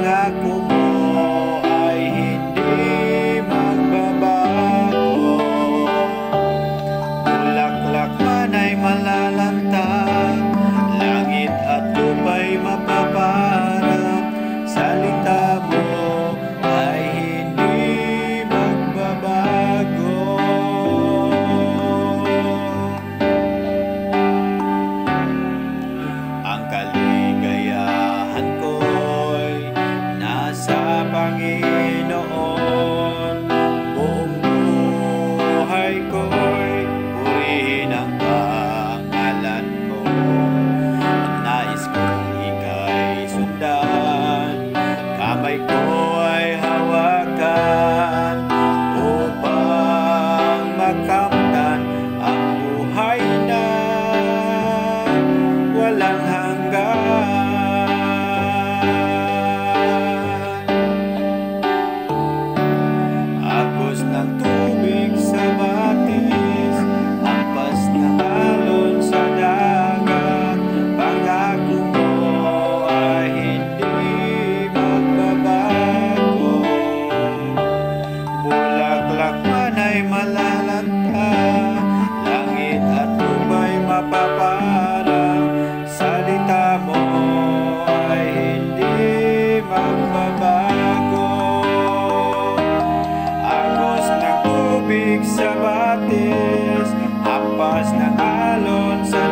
pangako mo ay hindi magbabago. Bulaklak man ay malalantang, langit at lupa'y mapaparang, salita mo ay hindi magbabago. Ang kaligayahan ko'y nasa Panginoon, buong buhay ko'y purihin ang pangalan mo. Nais kong ika'y sundan, kamay ko ay hawakan, upang makamtan ang buhay na walang hanggan. Agos ng tubig sa batis, hampas ng alon sa dagat, pangako mo ay hindi magbabago. Bulaklak man ay malalanta, langit at lupa'y mapaparang, salita mo ay hindi magbabago. Agos ng tubig sa batis, hampas ng alon sa